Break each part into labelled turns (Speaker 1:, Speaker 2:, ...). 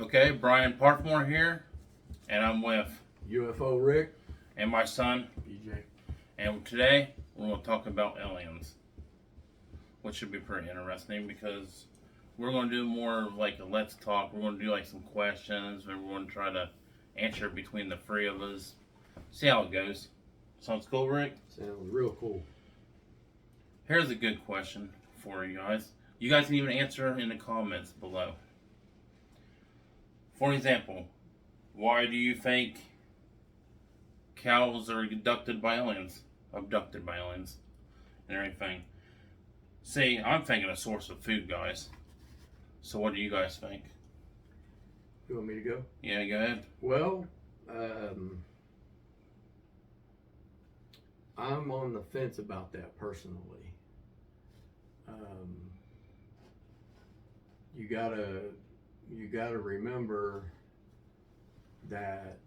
Speaker 1: Okay, Brian Parthemore here, and I'm with
Speaker 2: UFO Rick.
Speaker 1: and my son,
Speaker 2: BJ.
Speaker 1: and today we're going to talk about aliens, which should be pretty interesting because we're going to do more of like a let's talk. We're going to do like some questions, and we're going to try to answer between the three of us. See how it goes. Sounds cool, Rick?
Speaker 2: Sounds real cool.
Speaker 1: Here's a good question for you guys. You guys can even answer in the comments below. For example, why do you think cows are abducted by aliens, and everything? See, I'm thinking a source of food, guys. So what do you guys think?
Speaker 2: You want me to go?
Speaker 1: Yeah, go ahead.
Speaker 2: Well, I'm on the fence about that personally. You gotta remember that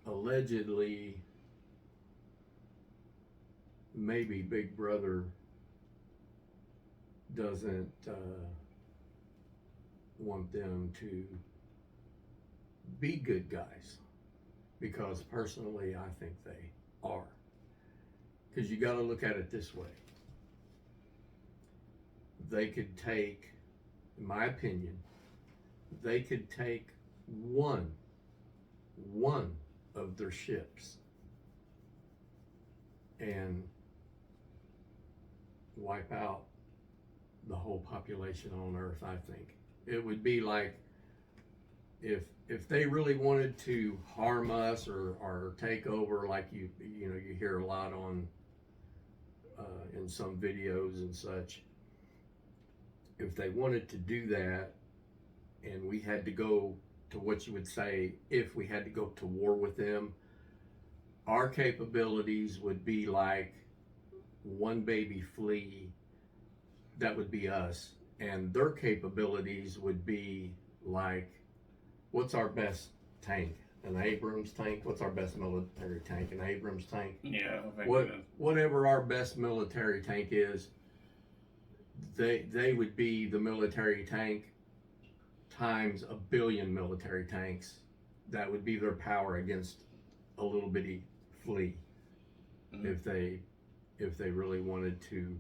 Speaker 2: allegedly maybe Big Brother doesn't want them to be good guys, because personally I think they are. Because you got to look at it this way. They could take, in my opinion, they could take one of their ships and wipe out the whole population on Earth. I think it would be like if they really wanted to harm us or take over, like you hear a lot on in some videos and such. If they wanted to do that, and we had to go to what you would say, if we had to go to war with them, our capabilities would be like one baby flea. That would be us. And their capabilities would be like, what's our best tank? An Abrams tank? What's our best military tank? An Abrams tank?
Speaker 1: Yeah, I think
Speaker 2: Whatever our best military tank is, they would be the military tank times a billion military tanks. That would be their power against a little bitty flea. Mm-hmm. if they really wanted to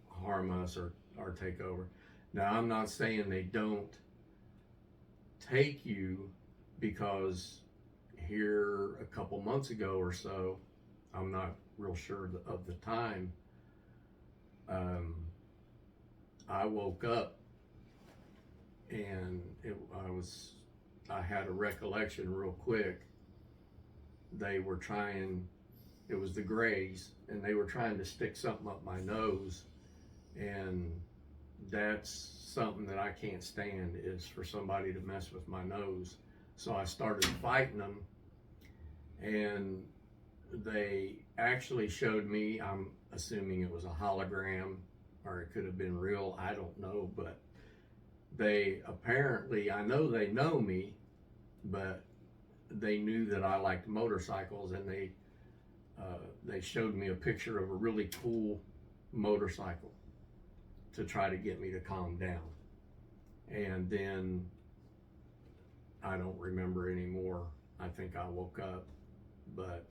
Speaker 2: harm us or take over. Now, I'm not saying they don't take you, because here a couple months ago or so, I'm not real sure of the time, I woke up and I had a recollection real quick. They were trying, it was the Greys, and they were trying to stick something up my nose, and that's something that I can't stand, is for somebody to mess with my nose. So I started fighting them, and they actually showed me, I'm assuming it was a hologram, or it could have been real, I don't know, but they apparently, I know they know me, but they knew that I liked motorcycles, and they showed me a picture of a really cool motorcycle to try to get me to calm down. And then I don't remember anymore. I think I woke up, but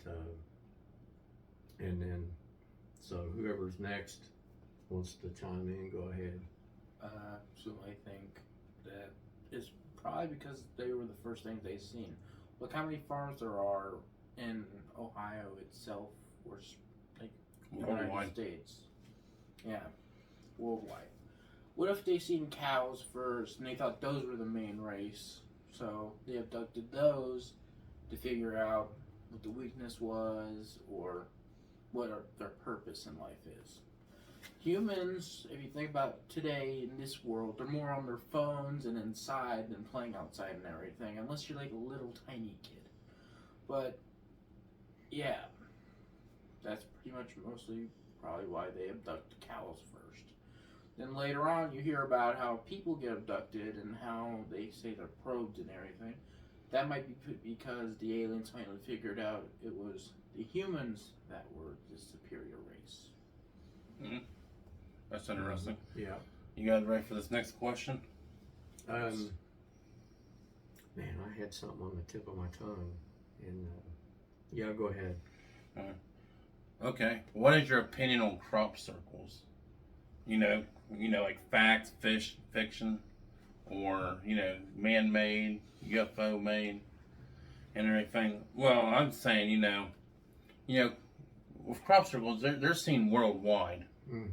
Speaker 2: and then, so whoever's next wants to chime in, go ahead.
Speaker 3: So I think that is probably because they were the first things they seen. Look how many farms there are in Ohio itself, or like United States. Yeah, worldwide. What if they seen cows first and they thought those were the main race? So they abducted those to figure out what the weakness was, or what their purpose in life is. Humans, if you think about today in this world, they're more on their phones and inside than playing outside and everything, unless you're like a little tiny kid. But yeah, that's pretty much mostly probably why they abduct cows first. Then later on, you hear about how people get abducted and how they say they're probed and everything. That might be because the aliens finally figured out it was the humans that were the superior race.
Speaker 1: Mm-hmm. That's interesting.
Speaker 2: Yeah.
Speaker 1: You guys ready for this next question?
Speaker 2: Man, I had something on the tip of my tongue, and yeah, go ahead.
Speaker 1: Okay. What is your opinion on crop circles? Like facts, fiction, or man-made, UFO-made, and everything. Well, I'm saying, with crop circles, they're seen worldwide.
Speaker 2: Mm.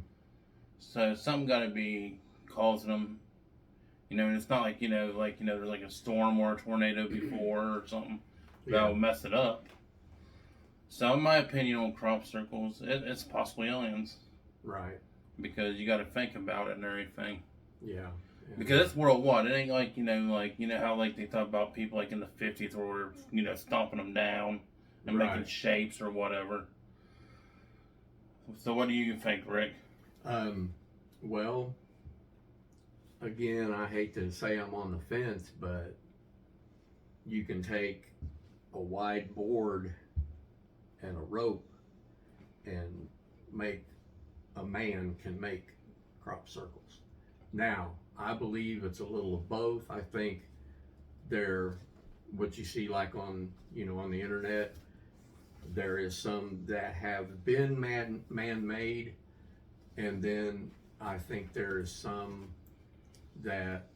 Speaker 1: So something got to be causing them. And it's not like there's like a storm or a tornado before or something that'll mess it up. So, in my opinion on crop circles, it's possibly aliens.
Speaker 2: Right.
Speaker 1: Because you got to think about it and everything.
Speaker 2: Yeah.
Speaker 1: Because it's worldwide. It ain't like how like they talk about people like in the 50s where stomping them down and making shapes or whatever. So what do you think, Rick?
Speaker 2: Well, again, I hate to say I'm on the fence, but you can take a wide board and a rope and a man can make crop circles. Now, I believe it's a little of both. I think they're what you see like on the internet. There is some that have been man-made, and then I think there is some that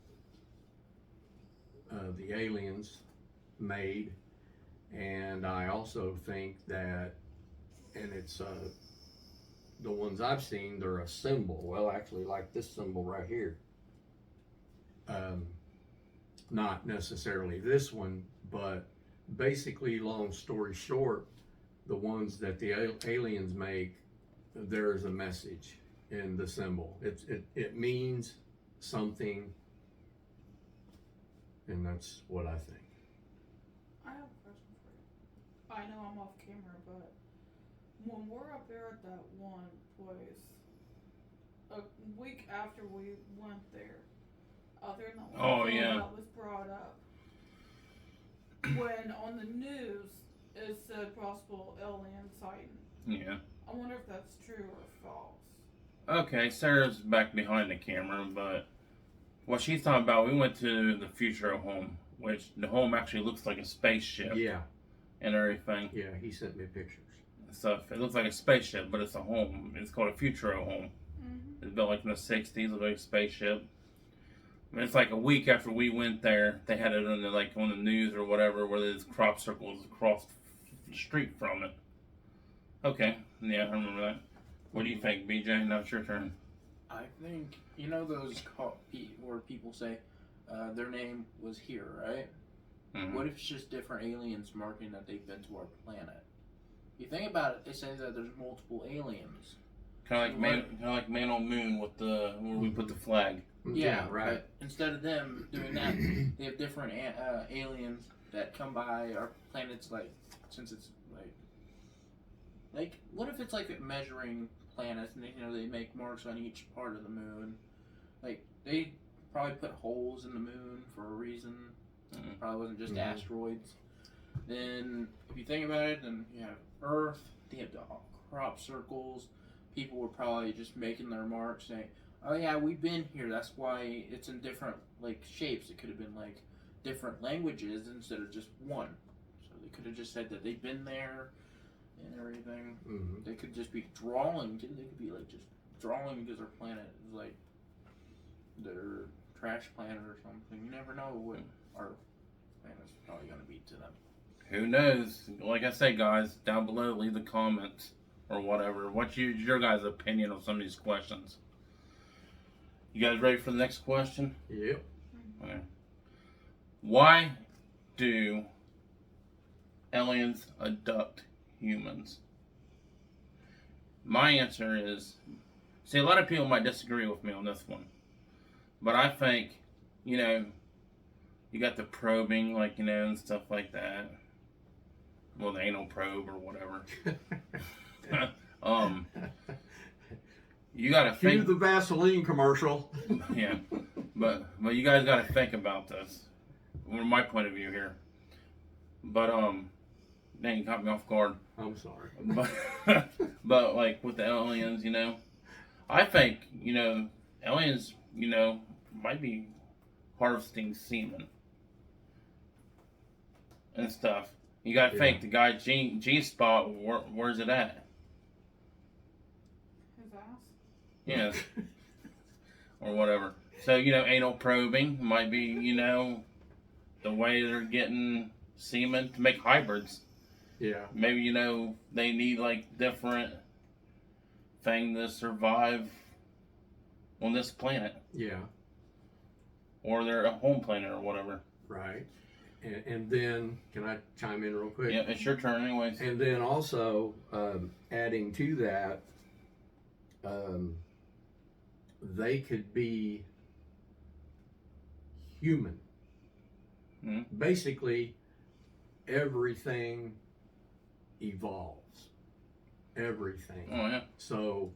Speaker 2: the aliens made, and I also think that, and it's the ones I've seen, they're a symbol. Well, actually, like this symbol right here. Not necessarily this one, but basically, long story short, the ones that the aliens make, there is a message in the symbol. It means something, and that's what I think.
Speaker 4: I have a question for you. I know I'm off camera, but when we're up there at that one place, a week after we went there, other than the one that was brought up, when on the news it said possible alien sighting.
Speaker 1: Yeah.
Speaker 4: I wonder if that's true or false.
Speaker 1: Okay, Sarah's back behind the camera, but what she's talking about, we went to the Futuro home, which the home actually looks like a spaceship.
Speaker 2: Yeah.
Speaker 1: And everything.
Speaker 2: Yeah, he sent me pictures.
Speaker 1: So it looks like a spaceship, but it's a home. It's called a Futuro home.
Speaker 4: Mm-hmm.
Speaker 1: It's built like in the 60s, looks like a spaceship. And it's like a week after we went there, they had it on the news or whatever, where there's crop circles across the street from it. Okay, yeah, I remember that. What do you think, BJ? Now it's your turn.
Speaker 3: I think, those where people say their name was here, right?
Speaker 1: Mm-hmm.
Speaker 3: What if it's just different aliens marking that they've been to our planet? You think about it, they say that there's multiple aliens.
Speaker 1: Kind of like Man on Moon with where we put the flag.
Speaker 3: Yeah,
Speaker 2: right.
Speaker 3: But instead of them doing that, they have different aliens that come by our planets. Since it's what if it's like measuring planets, and they make marks on each part of the moon. They probably put holes in the moon for a reason. Probably wasn't just asteroids. Then, if you think about it, then you have Earth. They have the crop circles. People were probably just making their marks, saying, "Oh yeah, we've been here. That's why it's in different shapes." It could have been different languages instead of just one. So they could have just said that they've been there and everything.
Speaker 2: Mm-hmm.
Speaker 3: They could just be drawing. They could be just drawing because their planet is their trash planet or something. You never know what our planet's probably going to be to them.
Speaker 1: Who knows? Like I say, guys, down below, leave the comments or whatever. What's your guys' opinion on some of these questions? You guys ready for the next question?
Speaker 2: Yep.
Speaker 1: Okay. Why do aliens abduct humans? My answer is, see, a lot of people might disagree with me on this one, but I think, you got the probing, and stuff like that. Well, the anal probe or whatever. You gotta
Speaker 2: Cue
Speaker 1: think.
Speaker 2: the Vaseline commercial.
Speaker 1: Yeah, but you guys gotta think about this from my point of view here. But dang, you caught me off guard.
Speaker 2: I'm sorry.
Speaker 1: But with the aliens, I think aliens, might be harvesting semen and stuff. You got to
Speaker 2: Yeah.
Speaker 1: think the guy G spot. Where's it at?
Speaker 4: His ass.
Speaker 1: Yeah, or whatever. So anal probing might be the way they're getting semen to make hybrids.
Speaker 2: Yeah.
Speaker 1: Maybe they need like different thing to survive on this planet,
Speaker 2: Yeah.
Speaker 1: or they're a home planet or whatever.
Speaker 2: Right. And then, can I chime in real quick?
Speaker 1: Yeah, it's your turn, anyways.
Speaker 2: And then also, adding to that, they could be human.
Speaker 1: Mhm.
Speaker 2: Basically, everything evolves. Everything.
Speaker 1: Oh yeah.
Speaker 2: So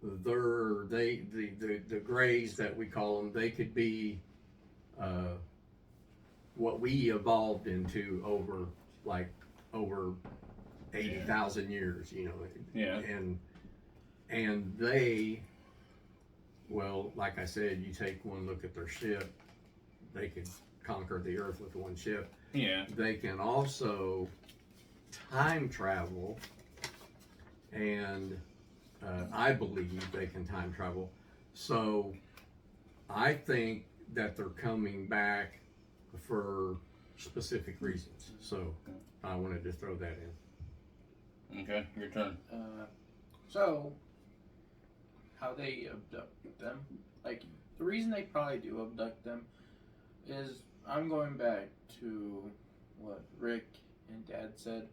Speaker 2: the grays that we call them, they could be what we evolved into over 80,000 years,
Speaker 1: Yeah.
Speaker 2: and they, well, like I said, you take one look at their ship, they could conquer the earth with one ship.
Speaker 1: Yeah.
Speaker 2: They can also time travel, and I believe they can time travel. So I think that they're coming back for specific reasons. So I wanted to throw that in.
Speaker 1: Okay, your turn.
Speaker 3: So, how they abduct them? Like, the reason they probably do abduct them is, I'm going back to what Rick and Dad said.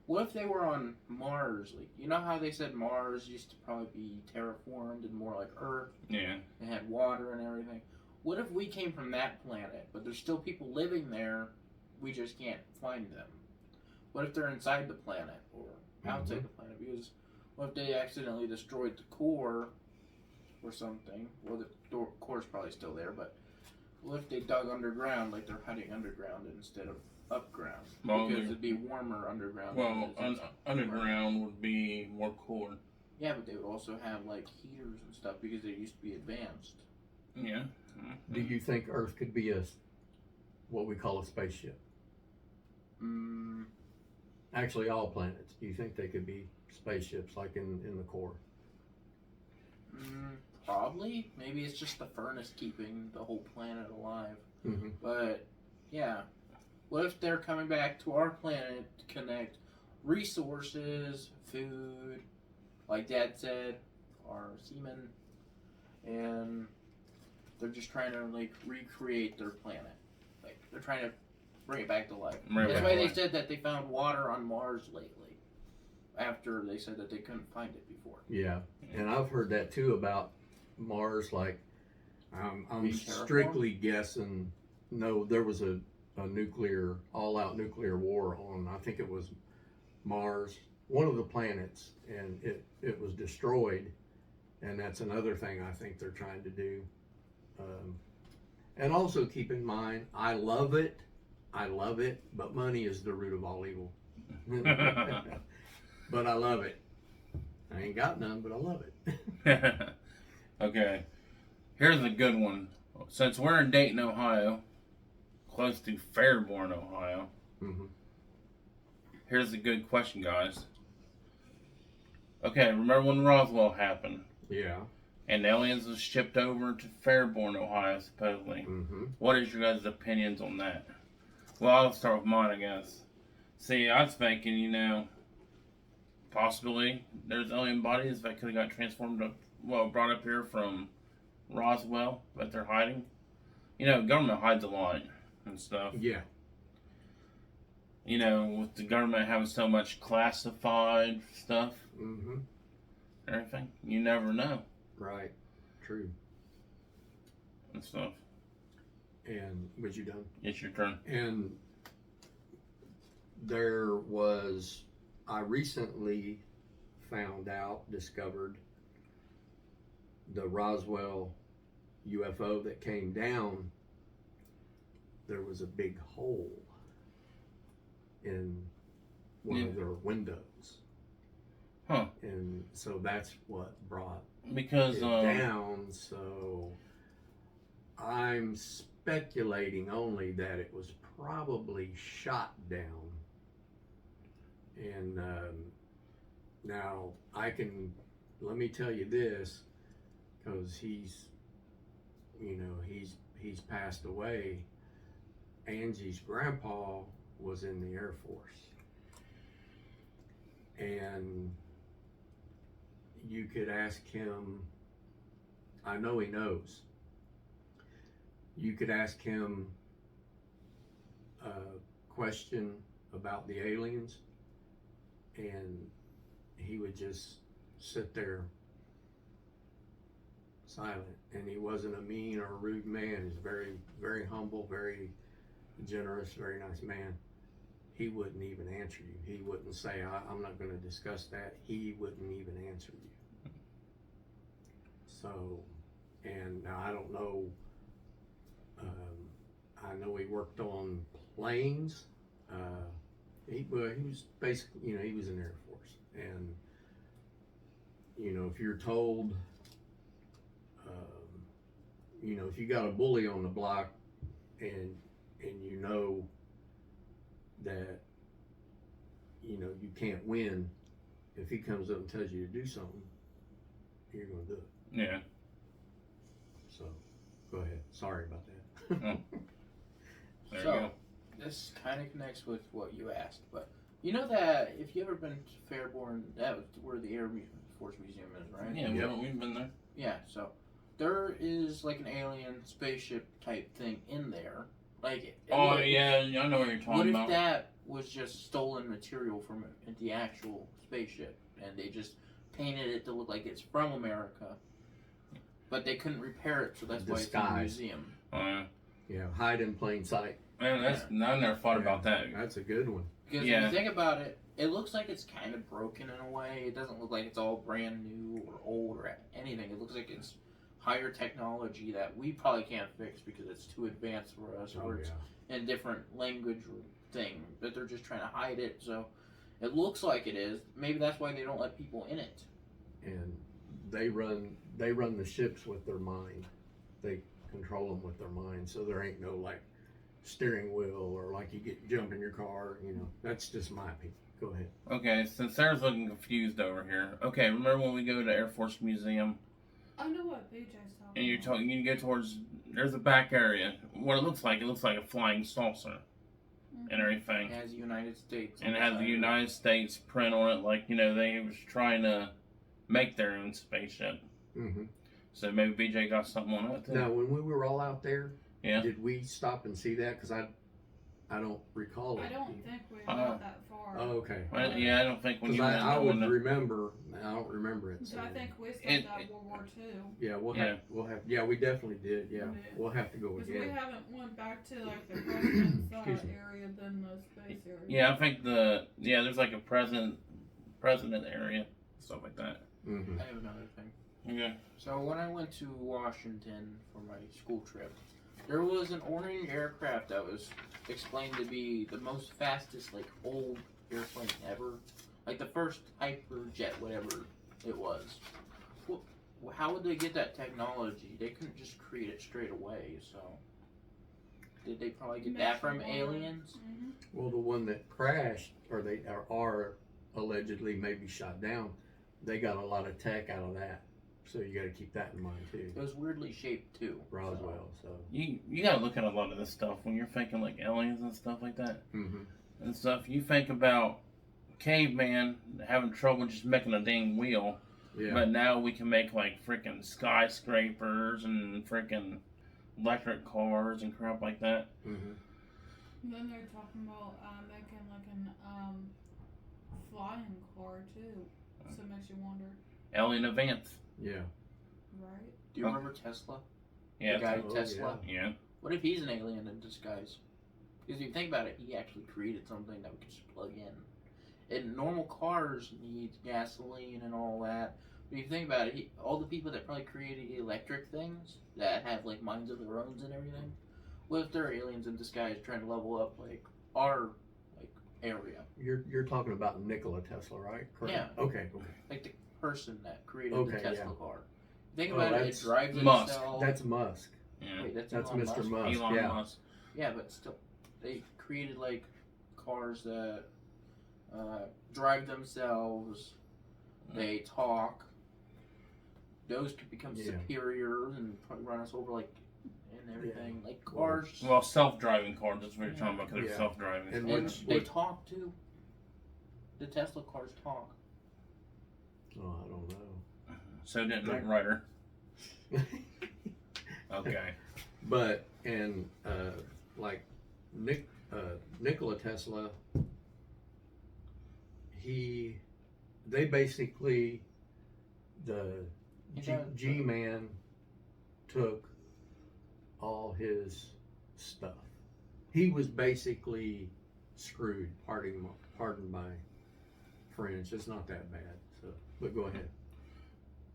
Speaker 3: What if they were on Mars? Like, you know how they said Mars used to probably be terraformed and more like Earth?
Speaker 1: Yeah.
Speaker 3: And had water and everything. What if we came from that planet, but there's still people living there, we just can't find them? What if they're inside the planet or outside the planet? Because what if they accidentally destroyed the core or something? Well, the core's probably still there, but what if they dug underground, like they're hiding underground instead of upground?
Speaker 1: Well,
Speaker 3: Because it'd be warmer underground.
Speaker 1: Well,
Speaker 3: than it is
Speaker 1: underground would be more cooler.
Speaker 3: Yeah, but they would also have like heaters and stuff because they used to be advanced.
Speaker 1: Yeah.
Speaker 2: Do you think Earth could be what we call a spaceship? Actually, all planets. Do you think they could be spaceships like in the core?
Speaker 3: Probably. Maybe it's just the furnace keeping the whole planet alive.
Speaker 2: Mm-hmm.
Speaker 3: But, yeah. What if they're coming back to our planet to connect resources, food, like Dad said, our semen, and they're just trying to, like, recreate their planet. Like, they're trying to bring it back to life. That's why they said that they found water on Mars lately, after they said that they couldn't find it before.
Speaker 2: Yeah, and I've heard that too about Mars. Like, I'm strictly guessing. No, there was a all-out nuclear war on, I think it was Mars, one of the planets, and it was destroyed. And that's another thing I think they're trying to do. And also keep in mind, I love it, but money is the root of all evil. But I love it. I ain't got none, but I love it.
Speaker 1: Okay. Here's a good one. Since we're in Dayton, Ohio, close to Fairborn, Ohio, here's a good question, guys. Okay, remember when Roswell happened?
Speaker 2: Yeah.
Speaker 1: And aliens was shipped over to Fairborn, Ohio, supposedly. What is your guys' opinions on that? Well, I'll start with mine, I guess. See, I was thinking, possibly there's alien bodies that could have got brought up here from Roswell that they're hiding. Government hides a lot and stuff.
Speaker 2: Yeah.
Speaker 1: With the government having so much classified stuff, everything, you never know.
Speaker 2: Right. True.
Speaker 1: And stuff.
Speaker 2: And was you done?
Speaker 1: It's your turn.
Speaker 2: And I recently discovered the Roswell UFO that came down. There was a big hole in one of their windows.
Speaker 1: Huh.
Speaker 2: And so that's what brought
Speaker 1: because
Speaker 2: it down. So I'm speculating only that it was probably shot down. And now let me tell you this, because he's passed away. Angie's grandpa was in the Air Force, and you could ask him. I know he knows. You could ask him a question about the aliens, and he would just sit there silent. And he wasn't a mean or a rude man. He's very, very humble, very generous, very nice man. He wouldn't even answer you. He wouldn't say, I'm not going to discuss that. He wouldn't even answer you. So, and now I don't know, I know he worked on planes. He was basically, he was in the Air Force. And, if you're told, if you got a bully on the block and you know that, you can't win, if he comes up and tells you to do something, you're going to do it.
Speaker 1: Yeah.
Speaker 2: So, go ahead. Sorry about that.
Speaker 1: Oh. There you
Speaker 3: So,
Speaker 1: go.
Speaker 3: this kind of connects with what you asked, but you know that if you ever been to Fairborn, that was where the Air Force Museum is, right?
Speaker 1: Yeah,
Speaker 2: Yep.
Speaker 1: we've been there.
Speaker 3: Yeah, so there is like an alien spaceship type thing in there. Like,
Speaker 1: Oh, yeah, I know what you're talking
Speaker 3: what if
Speaker 1: about.
Speaker 3: that was just stolen material from the actual spaceship, and they just painted it to look like it's from America, but they couldn't repair it, so that's why it's in the
Speaker 2: Disguise.
Speaker 3: museum.
Speaker 2: Yeah, hide in plain sight.
Speaker 1: Man, I never thought about that.
Speaker 2: That's a good one.
Speaker 3: Because
Speaker 1: Yeah.
Speaker 3: if you think about it, it looks like it's kind of broken in a way. It doesn't look like it's all brand new or old or anything. It looks like it's higher technology that we probably can't fix because it's too advanced for us, or it's in different language thing, that they're just trying to hide it. So it looks like it is. Maybe that's why they don't let people in it.
Speaker 2: And they run the ships with their mind. They control them with their mind. So there ain't no like steering wheel or like you jump in your car. That's just my opinion. Go ahead.
Speaker 1: Okay, since Sarah's looking confused over here. Okay, remember when we go to Air Force Museum
Speaker 4: I know what BJ's talking
Speaker 1: and
Speaker 4: about.
Speaker 1: you go towards, there's a back area. What it looks like a flying saucer and everything.
Speaker 3: It has the United States.
Speaker 1: And it
Speaker 3: on
Speaker 1: has the
Speaker 3: side.
Speaker 1: United States print on it, like, they was trying to make their own spaceship.
Speaker 2: Mm-hmm.
Speaker 1: So maybe BJ got something on it too.
Speaker 2: Now, when we were all out there,
Speaker 1: Yeah.
Speaker 2: did we stop and see that? Because I don't recall it.
Speaker 4: I don't think we got that far.
Speaker 2: Oh, okay.
Speaker 1: Well, yeah, I don't think when
Speaker 2: Because
Speaker 1: you went
Speaker 2: I
Speaker 1: on
Speaker 2: would
Speaker 1: the-
Speaker 2: remember. I don't remember it.
Speaker 4: So I think we stopped
Speaker 1: It-
Speaker 4: at World War II.
Speaker 2: Yeah, we'll have. Yeah, we definitely did. Yeah,
Speaker 4: Yeah.
Speaker 2: we'll have to go
Speaker 4: Because we
Speaker 2: again.
Speaker 4: haven't went back to like the president's
Speaker 2: Excuse me.
Speaker 4: area than the space area.
Speaker 1: Yeah, I think there's like a president area, stuff like that.
Speaker 2: Mm-hmm.
Speaker 3: I have another thing.
Speaker 1: Okay.
Speaker 3: So when I went to Washington for my school trip, there was an orange aircraft that was explained to be the most fastest, like, old airplane ever. Like the first hyperjet, whatever it was. Well, how would they get that technology? They couldn't just create it straight away, so... Did they probably get that from aliens?
Speaker 4: Mm-hmm.
Speaker 2: Well, the one that crashed, or they are allegedly maybe shot down, they got a lot of tech out of that. So you got to keep that in mind too.
Speaker 3: It was weirdly shaped too.
Speaker 2: Roswell. So.
Speaker 1: You gotta look at a lot of this stuff when you're thinking like aliens and stuff like that
Speaker 2: Mm-hmm.
Speaker 1: and stuff. You think about caveman having trouble just making a dang wheel,
Speaker 2: Yeah.
Speaker 1: but now we can make like freaking skyscrapers and freaking electric cars and crap like that.
Speaker 2: Mm-hmm.
Speaker 4: Then they're talking about making like an flying car too. So it makes you wonder,
Speaker 1: Alien events.
Speaker 2: Yeah.
Speaker 4: right?
Speaker 3: Do you remember Tesla?
Speaker 1: Yeah.
Speaker 3: The guy
Speaker 2: Oh,
Speaker 3: Tesla?
Speaker 1: Yeah.
Speaker 3: What if he's an alien in disguise? Because if you think about it, he actually created something that we could just plug in. And normal cars need gasoline and all that. But if you think about it, all the people that probably created electric things that have like minds of their own and everything, what if they're aliens in disguise trying to level up like our like area?
Speaker 2: You're talking about Nikola Tesla, right? Correct.
Speaker 3: Yeah.
Speaker 2: Okay. Okay.
Speaker 3: Like the person that created
Speaker 2: Okay,
Speaker 3: the Tesla
Speaker 2: yeah.
Speaker 3: car. Think
Speaker 2: Oh,
Speaker 3: about it, it
Speaker 2: that's
Speaker 3: drives
Speaker 1: Musk.
Speaker 3: itself.
Speaker 2: That's Musk.
Speaker 1: Yeah.
Speaker 3: Wait, that's
Speaker 2: That's
Speaker 3: Elon
Speaker 2: Mr.
Speaker 3: Musk?
Speaker 2: Musk.
Speaker 1: Elon
Speaker 2: yeah.
Speaker 1: Musk.
Speaker 3: Yeah, but still, they created like cars that drive themselves. They talk. Those could become
Speaker 2: Yeah.
Speaker 3: superior and probably run us over, like, and everything. Like cars.
Speaker 1: Well, self-driving cars. That's what you're talking about. Because
Speaker 2: Yeah.
Speaker 1: they're self-driving.
Speaker 2: And
Speaker 3: And
Speaker 2: which-
Speaker 3: they
Speaker 2: which-
Speaker 3: talk too. The Tesla cars talk.
Speaker 2: Oh, I don't know.
Speaker 1: So did Knight Rider. Okay.
Speaker 2: But and like Nikola Tesla, they basically the G-Man took all his stuff. He was basically screwed. Pardon my French. It's not that bad. So, but go ahead.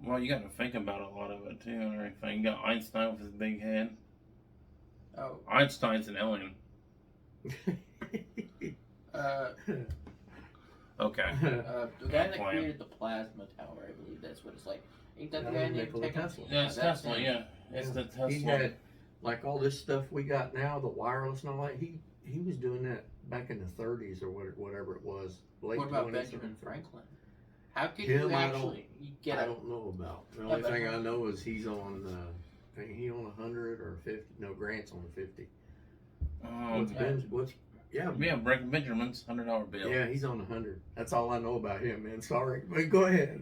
Speaker 1: Well, you got to think about a lot of it too and everything. You got Einstein with his big head.
Speaker 3: Oh.
Speaker 1: Einstein's an alien. Okay.
Speaker 3: The guy that
Speaker 1: Plan.
Speaker 3: created the plasma tower, I believe that's what it's like. Ain't that the
Speaker 2: That
Speaker 3: guy
Speaker 2: was
Speaker 3: named
Speaker 2: Nikola
Speaker 3: Tesla?
Speaker 2: Tesla.
Speaker 1: Yeah, it's
Speaker 3: That's
Speaker 1: Tesla.
Speaker 3: him.
Speaker 1: Yeah, it's the Tesla.
Speaker 2: He had like all this stuff we got now, the wireless and all that. He was doing that back in the 30s or whatever it was. Late
Speaker 3: What about
Speaker 2: 20s,
Speaker 3: Benjamin Franklin? How could
Speaker 2: Him,
Speaker 3: you
Speaker 2: I
Speaker 3: actually get
Speaker 2: I
Speaker 3: a
Speaker 2: don't know about. The
Speaker 3: Yeah,
Speaker 2: only
Speaker 3: but-
Speaker 2: thing I know is he's on. Ain't he on 100 or 50? No, Grant's on 50. What's
Speaker 3: yeah.
Speaker 2: Ben's? What's yeah?
Speaker 1: Yeah, Breaking Benjamin's $100 bill.
Speaker 2: Yeah, he's on 100. That's all I know about him, man. Sorry, but go ahead.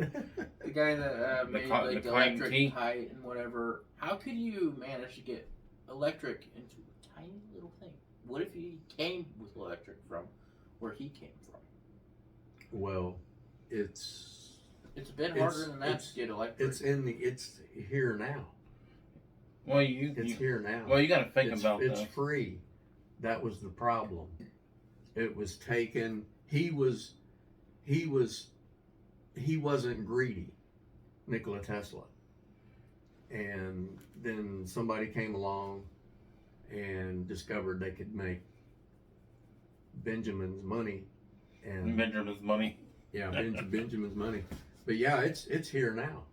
Speaker 3: the guy that
Speaker 1: The
Speaker 3: made
Speaker 1: co-
Speaker 3: like
Speaker 1: the
Speaker 3: the
Speaker 1: Cotton
Speaker 3: electric
Speaker 1: Key?
Speaker 3: kite and whatever? How could you manage to get electric into a tiny little thing? What if he came with electric from where he came from?
Speaker 2: Well, it's
Speaker 3: It's a bit harder than that
Speaker 2: it's-
Speaker 3: to get electric.
Speaker 2: it's here now.
Speaker 1: Well,
Speaker 2: It's here now.
Speaker 1: well, you got to think
Speaker 2: it's,
Speaker 1: about
Speaker 2: it's
Speaker 1: this.
Speaker 2: free. That was the problem. It was taken. He wasn't greedy, Nikola Tesla. And then somebody came along and discovered they could make Benjamin's money. And
Speaker 1: Benjamin's money.
Speaker 2: yeah, Benjamin's money. But yeah, it's here now.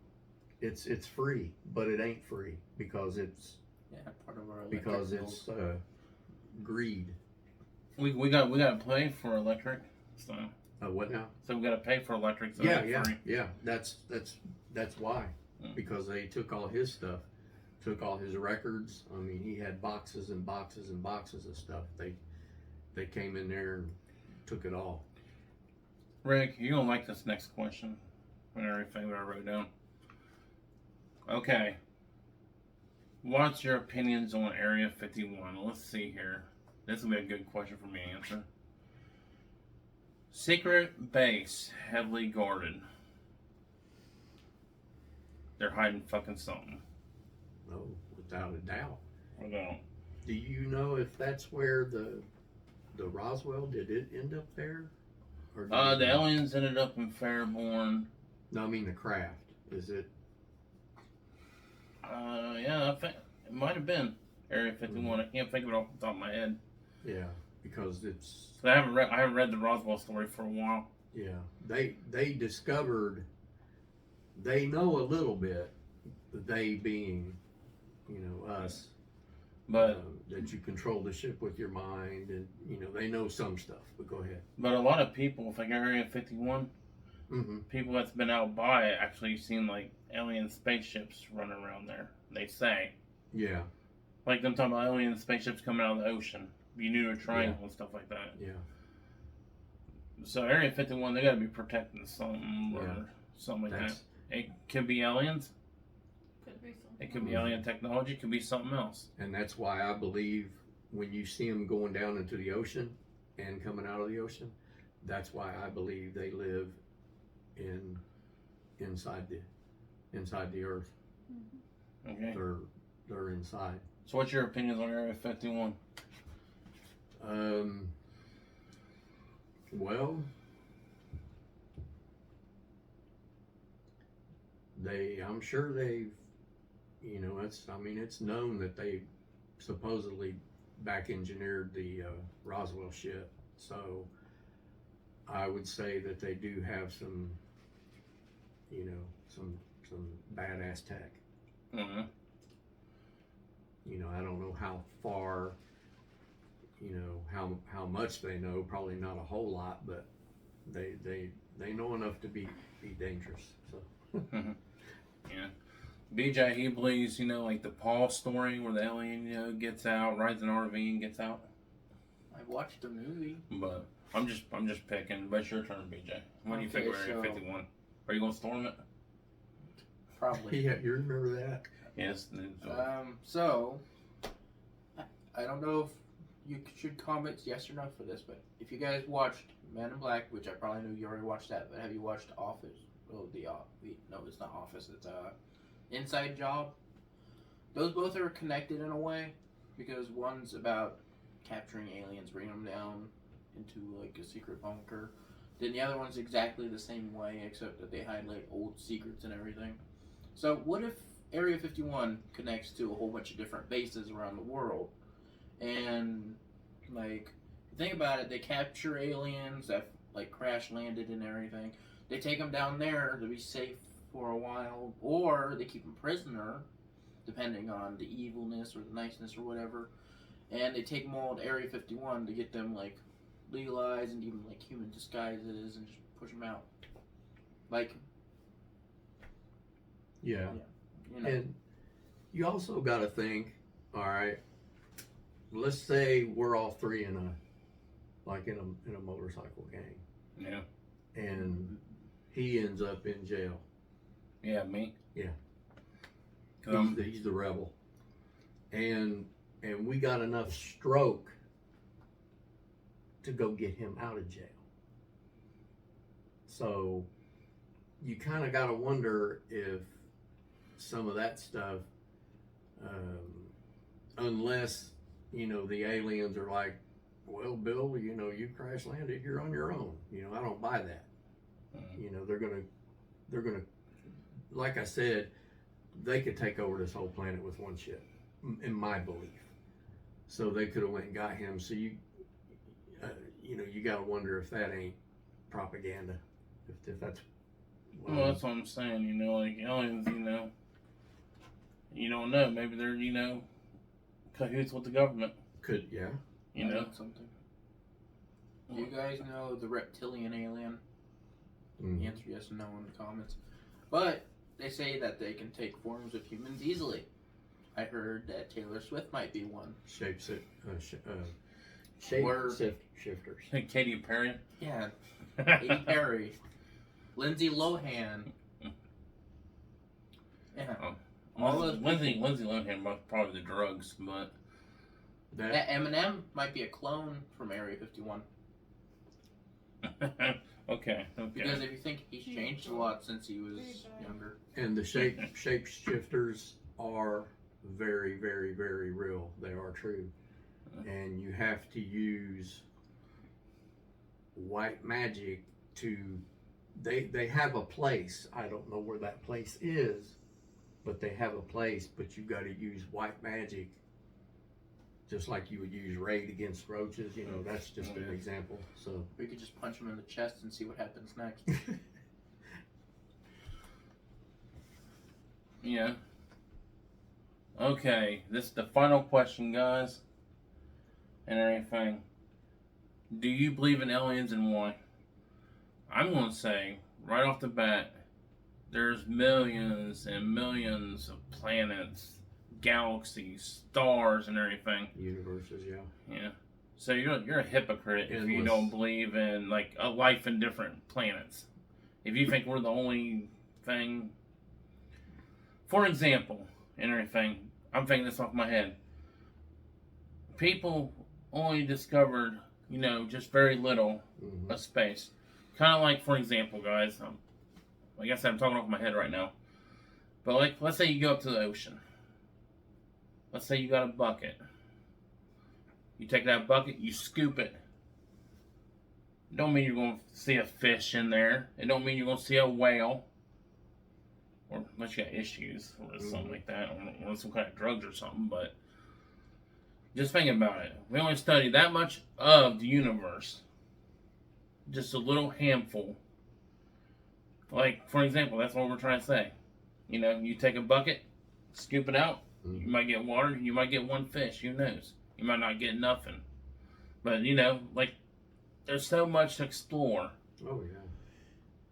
Speaker 2: It's free, but it ain't free because it's
Speaker 3: part of our electric bill.
Speaker 2: greed.
Speaker 1: We got to pay for electric, so
Speaker 2: What now?
Speaker 1: we got to pay for electric. So
Speaker 2: Yeah,
Speaker 1: it's free.
Speaker 2: yeah. That's why.
Speaker 1: Mm.
Speaker 2: Because they took all his stuff, took all his records. I mean, he had boxes and boxes and boxes of stuff. They came in there and took it all.
Speaker 1: Rick, you're gonna like this next question and everything that I wrote down. Okay. What's your opinions on Area 51? Let's see here. This will be a good question for me to answer. Secret base, heavily guarded. They're hiding fucking something.
Speaker 2: No, without a doubt.
Speaker 1: I don't.
Speaker 2: Do you know if that's where the Roswell, did it end up there? Or did
Speaker 1: The aliens ended up in Fairborn.
Speaker 2: No, I mean the craft. Is it?
Speaker 1: Yeah, I think it might have been Area 51. I can't think of it off the top of my head.
Speaker 2: Yeah, because it's.
Speaker 1: I haven't read the Roswell story for a while.
Speaker 2: Yeah, they discovered. They know a little bit. They being, us.
Speaker 1: But
Speaker 2: that you control the ship with your mind, and they know some stuff. But go ahead.
Speaker 1: a lot of people think Area 51.
Speaker 2: Mm-hmm.
Speaker 1: People that's been out by it actually seen like alien spaceships running around there. They say,
Speaker 2: Yeah,
Speaker 1: like them talking about alien spaceships coming out of the ocean, Bermuda Triangle and stuff like that.
Speaker 2: yeah.
Speaker 1: So Area 51, they got to be protecting something or
Speaker 2: Yeah.
Speaker 1: something like
Speaker 2: That's
Speaker 1: that. It could be aliens.
Speaker 4: Could be something.
Speaker 1: It could be alien technology. It could be something else.
Speaker 2: and that's why I believe when you see them going down into the ocean and coming out of the ocean, that's why I believe they live inside the earth.
Speaker 4: Mm-hmm.
Speaker 1: Okay.
Speaker 2: They're inside.
Speaker 1: So what's your opinions on Area 51?
Speaker 2: Well, I'm sure they've, it's known that they supposedly back engineered the Roswell ship. So I would say that they do have some, some badass tech.
Speaker 1: Mm-hmm.
Speaker 2: You know, I don't know how far, you know, how much they know. Probably not a whole lot, but they know enough to be dangerous. So
Speaker 1: Yeah. BJ, he believes, you know, like the Paul story where the alien, you know, gets out, rides an RV and gets out.
Speaker 3: I watched the movie.
Speaker 1: But I'm just picking. But it's your turn, BJ. What do you think of
Speaker 3: Okay,
Speaker 1: Area 51? Are you gonna storm it?
Speaker 3: Probably.
Speaker 2: yeah, you remember that?
Speaker 1: Yes.
Speaker 3: So I don't know if you should comment yes or no for this, but if you guys watched Man in Black, which I probably knew you already watched that, but have you watched Office? Oh, no, it's not Office. It's Inside Job. Those both are connected in a way because one's about capturing aliens, bringing them down into like a secret bunker. Then the other one's exactly the same way, except that they hide like old secrets and everything. So what if Area 51 connects to a whole bunch of different bases around the world? And like, think about it, they capture aliens that like crash landed and everything. They take them down there to be safe for a while, or they keep them prisoner, depending on the evilness or the niceness or whatever. And they take them all to Area 51 to get them like legalized and give them like human disguises and just push them out. Like,
Speaker 2: Yeah.
Speaker 3: you know,
Speaker 2: And you also got to think, all right, let's say we're all three in a motorcycle gang,
Speaker 1: Yeah.
Speaker 2: and he ends up in jail.
Speaker 1: Yeah, me.
Speaker 2: Yeah.
Speaker 1: 'Cause
Speaker 2: He's the rebel, and we got enough stroke to go get him out of jail. So you kind of got to wonder if some of that stuff, unless, you know, the aliens are like, well, Bill, you know, you crash landed, you're on your own. You know, I don't buy that. You know, they're gonna, like I said, they could take over this whole planet with one ship, in my belief. So they could have went and got him. So you know, you got to wonder if that ain't propaganda, if that's.
Speaker 1: Well, that's what I'm saying. You know, like aliens. You don't know. Maybe they're, cahoots with the government.
Speaker 2: Could, yeah.
Speaker 1: You know.
Speaker 3: something. Do you guys know the reptilian alien?
Speaker 2: Mm.
Speaker 3: Answer yes or no in the comments. But they say that they can take forms of humans easily. I heard that Taylor Swift might be one.
Speaker 2: Shifters.
Speaker 1: Hey, Katy Perry.
Speaker 3: Yeah, Katy Perry, Lindsay Lohan. Yeah, all those
Speaker 1: Lindsay Lohan was probably the drugs, but
Speaker 3: That Eminem might be a clone from Area 51.
Speaker 1: okay.
Speaker 3: Because if you think he's changed a lot since he was younger.
Speaker 2: And the shapeshifters are very, very, very real. They are true. And you have to use white magic to. They have a place. I don't know where that place is, but they have a place. But you got to use white magic, just like you would use raid against roaches. You know, that's just an example. So
Speaker 3: We could just punch him in the chest and see what happens next.
Speaker 1: Yeah. Okay, this is the final question, guys. And everything. Do you believe in aliens and why? I'm going to say, right off the bat, there's millions and millions of planets, galaxies, stars, and everything.
Speaker 2: universes, yeah.
Speaker 1: Yeah. So you're a hypocrite if you
Speaker 2: Endless.
Speaker 1: don't believe in like a life in different planets. If you think we're the only thing. For example, and everything, I'm thinking this off my head. People only discovered, just very little
Speaker 2: Mm-hmm.
Speaker 1: of space. Kind of like, for example, guys, like I said, I'm talking off my head right now. But like, let's say you go up to the ocean. Let's say you got a bucket. You take that bucket, you scoop it. Don't mean you're going to see a fish in there. It don't mean you're going to see a whale. Or unless you got issues or something like that. Or some kind of drugs or something. But just think about it. We only study that much of the universe. Just a little handful. Like, for example, that's what we're trying to say. You take a bucket, scoop it out, You might get water, you might get one fish, who knows? You might not get nothing. But, you know, like, there's so much to explore.
Speaker 2: Oh yeah.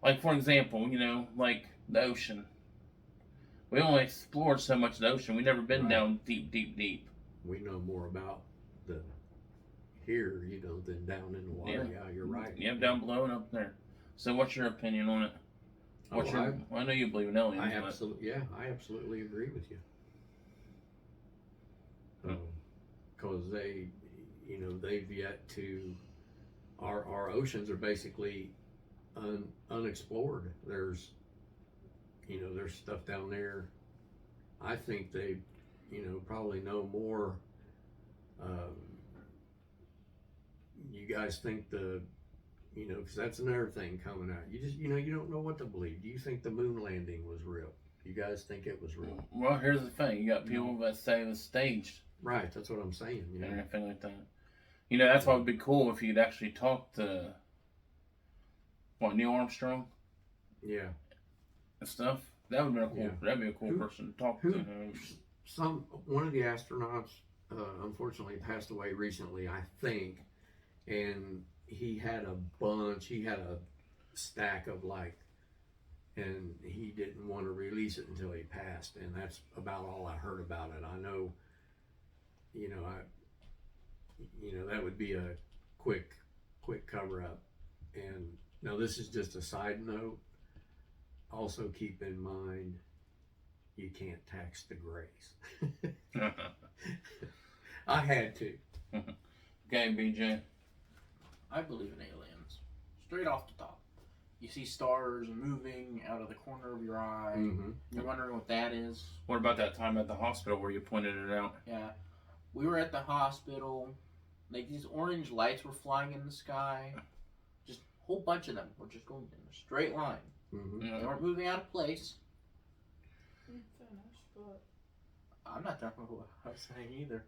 Speaker 1: Like, for example, you know, like the ocean. We only explored so much of the ocean. We've never been
Speaker 2: Right.
Speaker 1: down deep, deep, deep.
Speaker 2: We know more about the here, you know, than down in the water. Yeah, you're right.
Speaker 1: Yeah, down below and up there. So, what's your opinion on it? What's your? I know you believe in aliens.
Speaker 2: I absolutely agree with you. Because they, you know, they've yet to. Our oceans are basically unexplored. There's, you know, there's stuff down there. I think they, you know, probably know more. You guys think you know, because that's another thing coming out. You just, you know, you don't know what to believe. Do you think the moon landing was real? You guys think it was real?
Speaker 1: Well, here's the thing. You got people that say it was staged.
Speaker 2: Right, that's what I'm saying. You know?
Speaker 1: And everything like that. You know, that's why it would be cool if you could actually talk to, Neil Armstrong?
Speaker 2: Yeah.
Speaker 1: And stuff. That would be a cool.
Speaker 2: Yeah.
Speaker 1: That'd be a cool person to talk to.
Speaker 2: One of the astronauts, unfortunately, passed away recently, I think, and he had a stack of and he didn't want to release it until he passed, and that's about all I heard about it. I know, you know, that would be a quick cover up. And now this is just a side note. Also keep in mind, you can't tax the grays. I had to.
Speaker 1: Okay, BJ.
Speaker 3: I believe in aliens. Straight off the top. You see stars moving out of the corner of your eye.
Speaker 2: Mm-hmm.
Speaker 3: You're wondering what that is.
Speaker 1: What about that time at the hospital where you pointed it out?
Speaker 3: Yeah. We were at the hospital. Like, these orange lights were flying in the sky. Just a whole bunch of them were just going in a straight line.
Speaker 2: Mm-hmm.
Speaker 3: They weren't moving out of place.
Speaker 4: Finish, but
Speaker 3: I'm not talking about what I was saying either.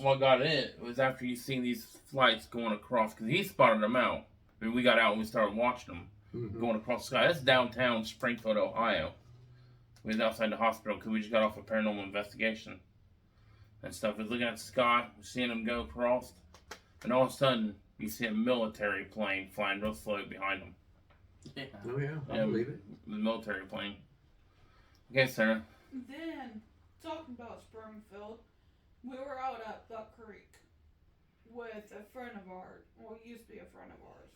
Speaker 1: What got it was after you seen these flights going across, because he spotted them out. I mean, we got out and we started watching them going across the sky. That's downtown Springfield, Ohio. We was outside the hospital because we just got off a paranormal investigation and stuff. We was looking at the sky, seeing them go across, and all of a sudden you see a military plane flying real slow behind them.
Speaker 3: Yeah.
Speaker 2: Oh yeah, I believe it.
Speaker 1: The military plane. Okay, Sarah.
Speaker 4: then talking about Springfield, we were out at Duck Creek with a friend of ours. Well, he used to be a friend of ours,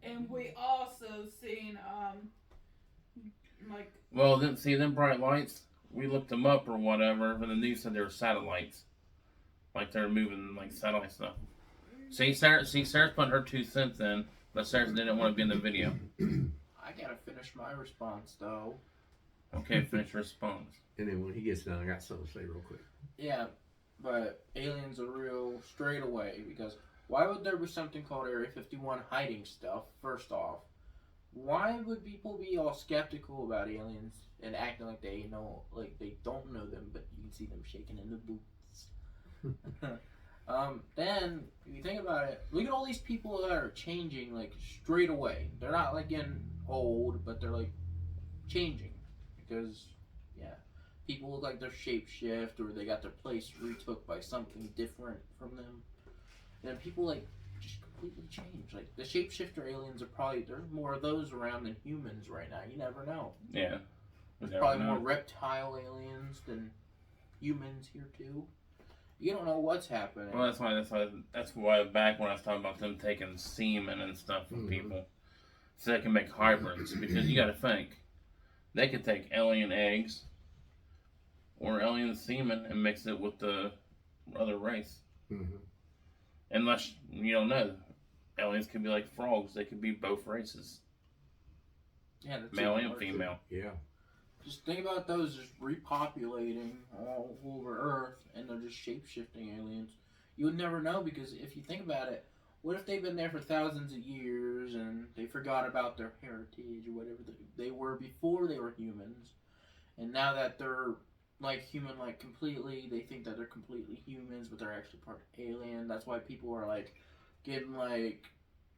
Speaker 4: and we also seen
Speaker 1: Well, didn't see them bright lights. We looked them up or whatever, and the news said they were satellites, like they were moving like satellite stuff. Sarah's putting her 2 cents in, but Sarah didn't want to be in the video.
Speaker 3: I gotta finish my response though.
Speaker 1: Okay, finish your response.
Speaker 2: And then when he gets done, I got something to say real quick.
Speaker 3: Yeah, but aliens are real straight away, because why would there be something called Area 51 hiding stuff, first off? Why would people be all skeptical about aliens and acting like they know, like they don't know them, but you can see them shaking in the boots? Then, if you think about it, look at all these people that are changing, like, straight away. They're not, like, getting old, but they're, like, changing. Because, yeah, people look like they're shapeshift, or they got their place retook by something different from them. And people, like, just completely change. Like, the shapeshifter aliens are probably, there's more of those around than humans right now. You never know.
Speaker 1: Yeah.
Speaker 3: There's probably more reptile aliens than humans here, too. You don't know what's happening.
Speaker 1: Well, that's why back when I was talking about them taking semen and stuff from people, so they can make hybrids. Because you got to think, they could take alien eggs or alien semen and mix it with the other race.
Speaker 2: Mm-hmm.
Speaker 1: Unless you don't know, aliens could be like frogs. They could be both races,
Speaker 3: Yeah, that's
Speaker 1: male and female.
Speaker 2: Yeah.
Speaker 3: Just think about those just repopulating all over Earth, and they're just shape-shifting aliens. You would never know, because if you think about it, what if they've been there for thousands of years and they forgot about their heritage or whatever they were before they were humans, and now that they're like human, like completely, they think that they're completely humans, but they're actually part alien. That's why people are like getting like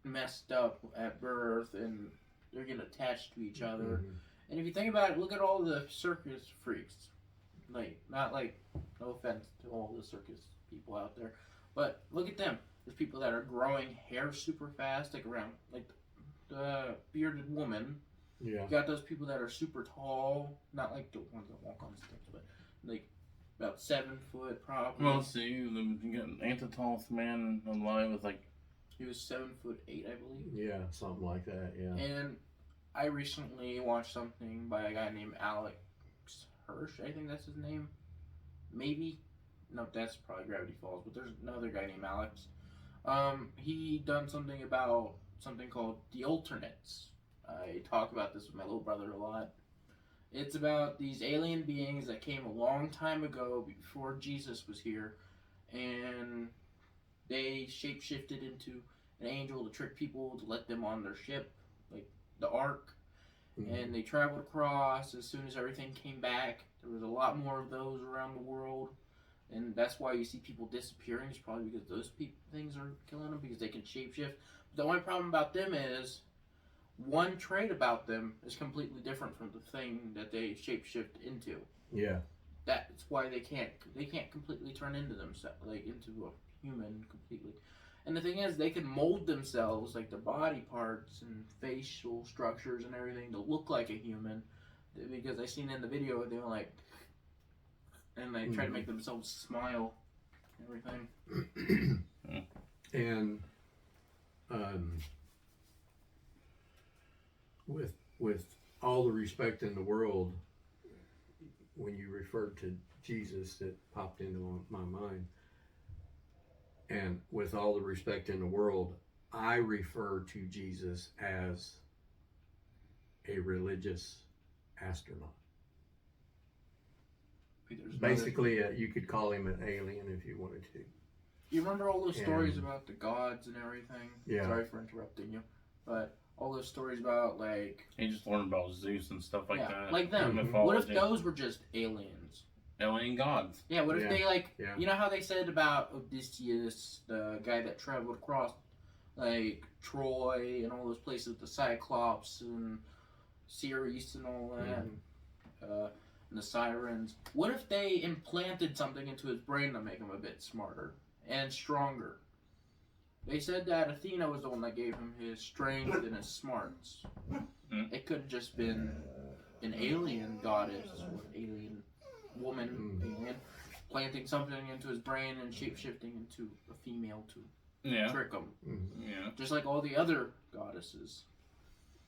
Speaker 3: messed up at birth, and they're getting attached to each other. And if you think about it, look at all the circus freaks. Like, not like, no offense to all the circus people out there, but look at them. There's people that are growing hair super fast, like around, like the bearded woman.
Speaker 2: Yeah.
Speaker 3: You got those people that are super tall, not like the ones that walk on sticks, but like about 7 foot probably.
Speaker 1: Well, see, ain't the tallest man alive was like,
Speaker 3: He was 7'8", I believe.
Speaker 2: Yeah, something like that. Yeah.
Speaker 3: And I recently watched something by a guy named Alex Hirsch. I think that's his name. Maybe. No, that's probably Gravity Falls. But there's another guy named Alex. He done something about something called the alternates. I talk about this with my little brother a lot. It's about these alien beings that came a long time ago before Jesus was here, and they shapeshifted into an angel to trick people to let them on their ship, like the Ark.
Speaker 2: Mm-hmm.
Speaker 3: And they traveled across. As soon as everything came back, there was a lot more of those around the world, and that's why you see people disappearing. It's probably because those things are killing them, because they can shapeshift. But the only problem about them is one trait about them is completely different from the thing that they shapeshift into.
Speaker 2: Yeah.
Speaker 3: That's why they can't completely turn into themselves, like into a human completely. And the thing is, they can mold themselves, like their body parts and facial structures and everything, to look like a human. Because I seen in the video, they were like, and they try to make themselves smile and everything.
Speaker 2: And with all the respect in the world, when you referred to Jesus, it popped into my mind. And with all the respect in the world, I refer to Jesus as a religious astronaut. Basically, you could call him an alien if you wanted to.
Speaker 3: You remember all those stories about the gods and everything?
Speaker 2: Yeah.
Speaker 3: Sorry for interrupting you, but all those stories about, like,
Speaker 1: he just learned about Zeus and stuff like that.
Speaker 3: like them.
Speaker 1: Mythology.
Speaker 3: What if those were just aliens?
Speaker 1: Alien gods.
Speaker 3: Yeah, what if they, like,
Speaker 2: Yeah.
Speaker 3: you know how they said about Odysseus, the guy that traveled across, like, Troy and all those places, the Cyclops and Ceres and all that, and the Sirens. What if they implanted something into his brain to make him a bit smarter and stronger? They said that Athena was the one that gave him his strength and his smarts. It could have just been an alien goddess or alien woman, alien, planting something into his brain and shapeshifting into a female to trick him.
Speaker 1: Yeah.
Speaker 3: Just like all the other goddesses.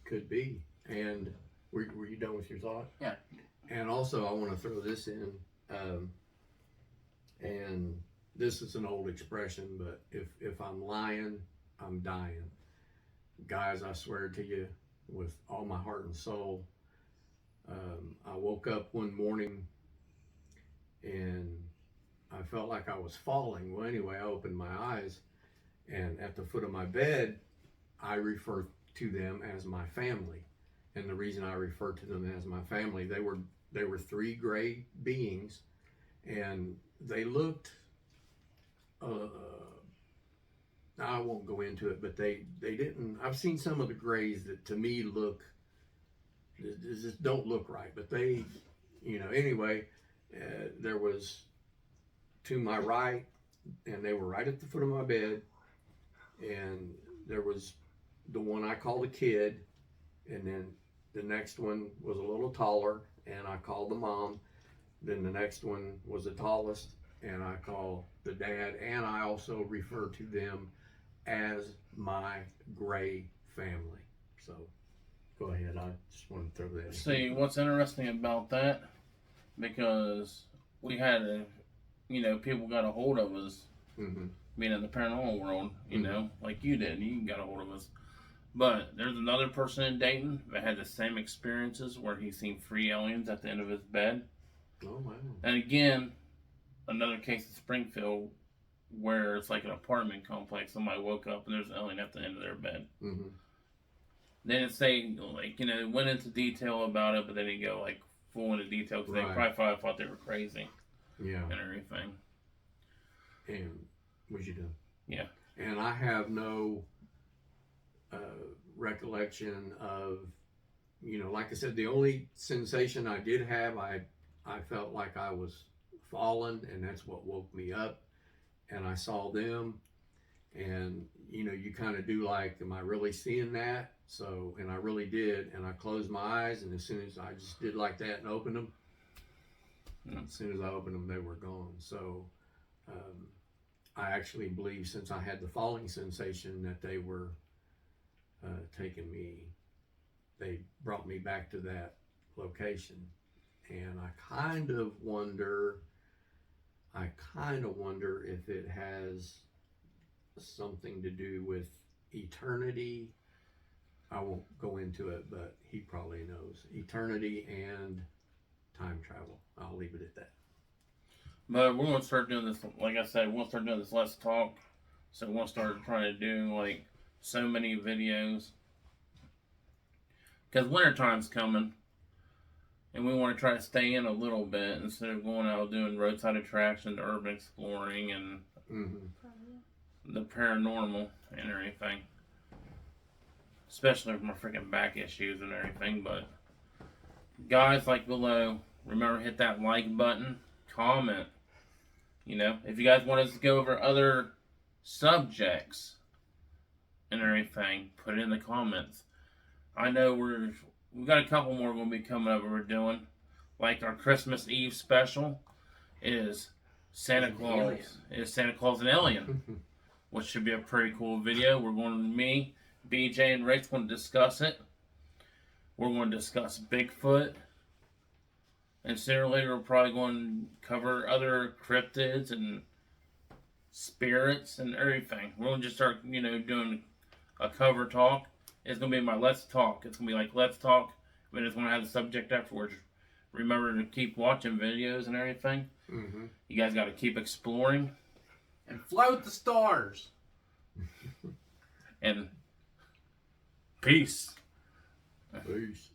Speaker 2: Could be. And were you done with your thought?
Speaker 3: Yeah.
Speaker 2: And also, I want to throw this in. And this is an old expression, but if I'm lying, I'm dying. Guys, I swear to you with all my heart and soul, I woke up one morning and I felt like I was falling. Well, anyway, I opened my eyes, and at the foot of my bed, I refer to them as my family. And the reason I refer to them as my family, they were three gray beings, and they looked, I won't go into it, but they didn't, I've seen some of the grays that to me just don't look right, but they, anyway, there was to my right, and they were right at the foot of my bed, and there was the one I called a kid, and then the next one was a little taller, and I called the mom. Then the next one was the tallest, and I called the dad, and I also refer to them as my gray family. So go ahead, I just wanted to throw that in.
Speaker 1: See, what's interesting about that, because we had people got a hold of us, being in the paranormal world, like you did, you got a hold of us. But there's another person in Dayton that had the same experiences where he seen free aliens at the end of his bed.
Speaker 2: Oh, wow.
Speaker 1: And again, another case in Springfield where it's like an apartment complex. Somebody woke up and there's an alien at the end of their bed.
Speaker 2: Mm-hmm.
Speaker 1: They didn't say, went into detail about it, but they didn't go like full into detail because they probably thought they were crazy.
Speaker 2: Yeah.
Speaker 1: And everything.
Speaker 2: And was you done?
Speaker 1: Yeah.
Speaker 2: And I have no recollection of, like I said, the only sensation I did have, I I felt like I was falling, and that's what woke me up. And I saw them, and you kind of do like, am I really seeing that? So, and I really did, and I closed my eyes, and as soon as I just did like that and opened them, as soon as I opened them, they were gone. So, I actually believe, since I had the falling sensation, that they were taking me. They brought me back to that location, and I kind of wonder if it has something to do with eternity. I won't go into it, but he probably knows. Eternity and time travel. I'll leave it at that.
Speaker 1: But we're going to start doing this, like I said, we'll start doing this Let's Talk. So we'll start trying to do like so many videos. Because wintertime's coming. And we want to try to stay in a little bit instead of going out doing roadside attractions, urban exploring, and the paranormal and everything. Especially with my freaking back issues and everything. But guys, like below, remember hit that like button, comment. If you guys want us to go over other subjects and everything, put it in the comments. I know we've got a couple more going to be coming up we're doing. Like our Christmas Eve special is Santa Claus. Is Santa Claus an alien? Which should be a pretty cool video. Me, BJ, and Rick's going to discuss it. We're going to discuss Bigfoot. And sooner or later, we're probably going to cover other cryptids and spirits and everything. We're going to just start, doing a cover talk. It's going to be my Let's Talk. It's going to be like Let's Talk. But it's going to have the subject afterwards. Remember to keep watching videos and everything.
Speaker 2: Mm-hmm.
Speaker 1: You guys got to keep exploring.
Speaker 3: And float the stars.
Speaker 1: And peace.
Speaker 2: Peace.